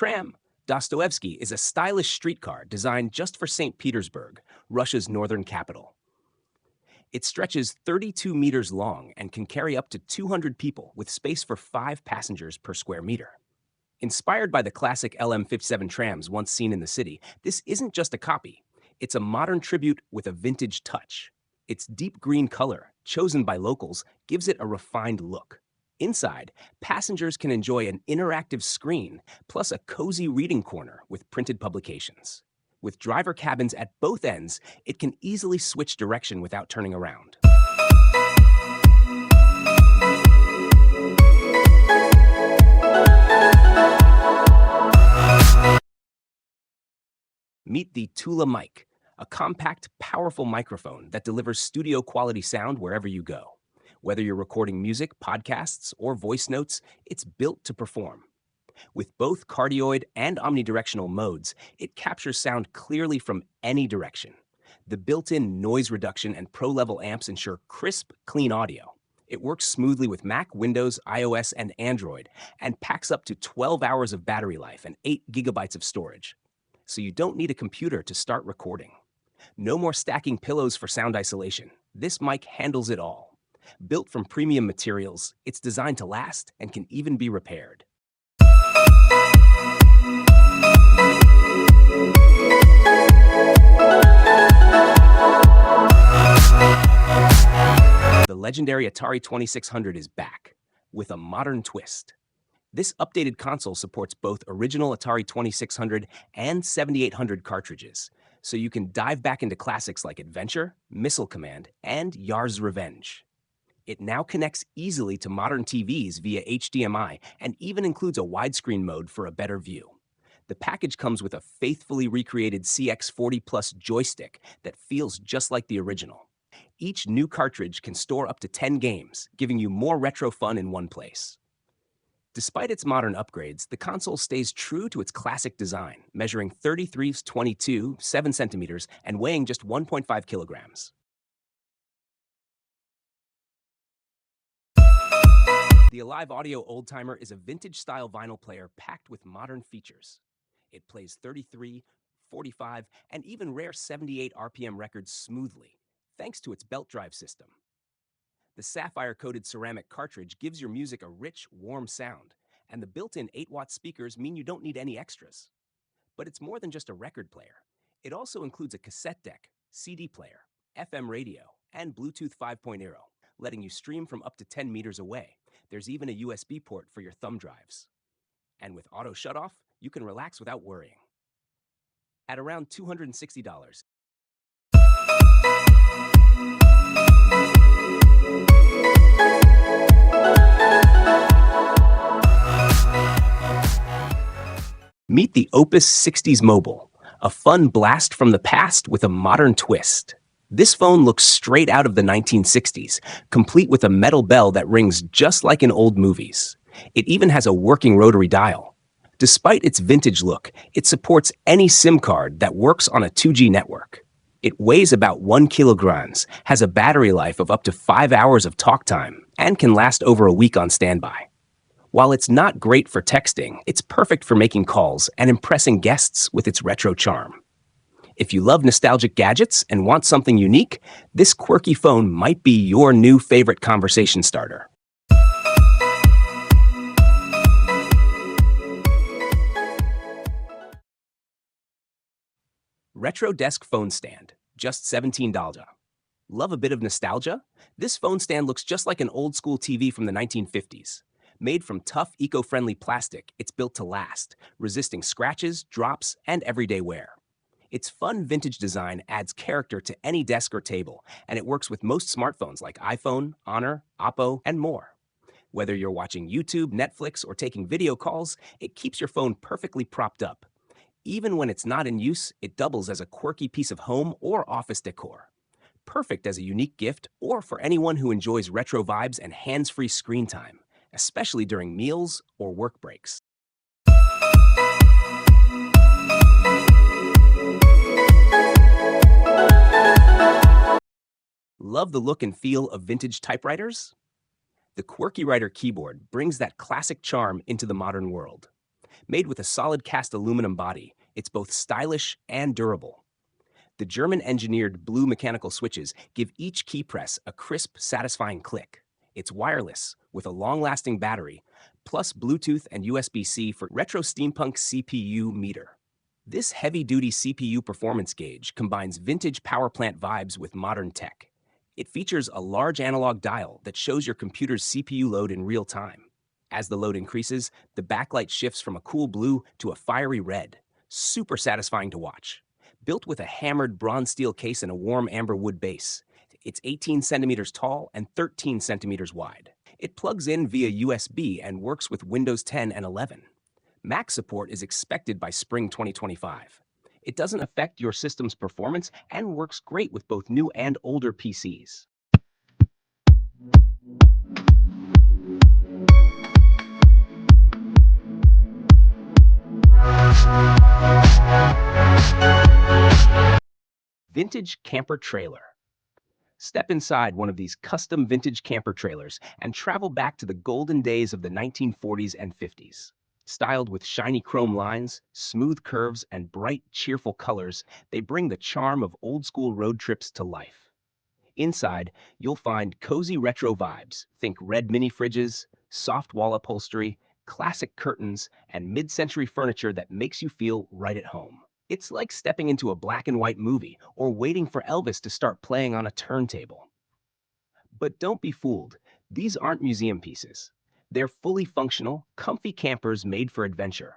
tram. Dostoevsky is a stylish streetcar designed just for St. Petersburg, Russia's northern capital. It stretches 32 meters long and can carry up to 200 people with space for 5 passengers per square meter. Inspired by the classic LM57 trams once seen in the city, this isn't just a copy. It's a modern tribute with a vintage touch. Its deep green color, chosen by locals, gives it a refined look. Inside, passengers can enjoy an interactive screen, plus a cozy reading corner with printed publications. With driver cabins at both ends, it can easily switch direction without turning around. Meet the Tula Mic, a compact, powerful microphone that delivers studio-quality sound wherever you go. Whether you're recording music, podcasts, or voice notes, it's built to perform. With both cardioid and omnidirectional modes, it captures sound clearly from any direction. The built-in noise reduction and pro-level amps ensure crisp, clean audio. It works smoothly with Mac, Windows, iOS, and Android, and packs up to 12 hours of battery life and 8 gigabytes of storage. So you don't need a computer to start recording. No more stacking pillows for sound isolation. This mic handles it all. Built from premium materials, it's designed to last and can even be repaired. The legendary Atari 2600 is back, with a modern twist. This updated console supports both original Atari 2600 and 7800 cartridges, so you can dive back into classics like Adventure, Missile Command, and Yar's Revenge. It now connects easily to modern TVs via HDMI and even includes a widescreen mode for a better view. The package comes with a faithfully recreated CX40 Plus joystick that feels just like the original. Each new cartridge can store up to 10 games, giving you more retro fun in one place. Despite its modern upgrades, the console stays true to its classic design, measuring 33x22, 7 centimeters, and weighing just 1.5 kilograms. The Alive Audio Oldtimer is a vintage-style vinyl player packed with modern features. It plays 33, 45, and even rare 78 RPM records smoothly, thanks to its belt drive system. The sapphire-coated ceramic cartridge gives your music a rich, warm sound, and the built-in 8-watt speakers mean you don't need any extras. But it's more than just a record player. It also includes a cassette deck, CD player, FM radio, and Bluetooth 5.0, letting you stream from up to 10 meters away. There's even a USB port for your thumb drives. And with auto shutoff, you can relax without worrying. At around $260. Meet the Opus 60s Mobile, a fun blast from the past with a modern twist. This phone looks straight out of the 1960s, complete with a metal bell that rings just like in old movies. It even has a working rotary dial. Despite its vintage look, it supports any SIM card that works on a 2G network. It weighs about 1 kilograms, has a battery life of up to 5 hours of talk time, and can last over a week on standby. While it's not great for texting, it's perfect for making calls and impressing guests with its retro charm. If you love nostalgic gadgets and want something unique, this quirky phone might be your new favorite conversation starter. Retro Desk Phone Stand, just $17. Love a bit of nostalgia? This phone stand looks just like an old-school TV from the 1950s. Made from tough, eco-friendly plastic, it's built to last, resisting scratches, drops, and everyday wear. Its fun vintage design adds character to any desk or table, and it works with most smartphones like iPhone, Honor, Oppo, and more. Whether you're watching YouTube, Netflix, or taking video calls, it keeps your phone perfectly propped up. Even when it's not in use, it doubles as a quirky piece of home or office decor. Perfect as a unique gift or for anyone who enjoys retro vibes and hands-free screen time, especially during meals or work breaks. Love the look and feel of vintage typewriters? The Quirky Writer keyboard brings that classic charm into the modern world. Made with a solid cast aluminum body, it's both stylish and durable. The German-engineered blue mechanical switches give each key press a crisp, satisfying click. It's wireless, with a long-lasting battery, plus Bluetooth and USB-C for retro steampunk CPU meter. This heavy-duty CPU performance gauge combines vintage power plant vibes with modern tech. It features a large analog dial that shows your computer's CPU load in real time. As the load increases, the backlight shifts from a cool blue to a fiery red. Super satisfying to watch. Built with a hammered bronze steel case and a warm amber wood base, it's 18 centimeters tall and 13 centimeters wide. It plugs in via USB and works with Windows 10 and 11. Mac support is expected by spring 2025. It doesn't affect your system's performance and works great with both new and older PCs. Vintage camper trailer. Step inside one of these custom vintage camper trailers and travel back to the golden days of the 1940s and 50s. Styled with shiny chrome lines, smooth curves, and bright, cheerful colors, they bring the charm of old-school road trips to life. Inside, you'll find cozy retro vibes. Think red mini fridges, soft wall upholstery, classic curtains, and mid-century furniture that makes you feel right at home. It's like stepping into a black and white movie or waiting for Elvis to start playing on a turntable. But don't be fooled. These aren't museum pieces. They're fully functional, comfy campers made for adventure.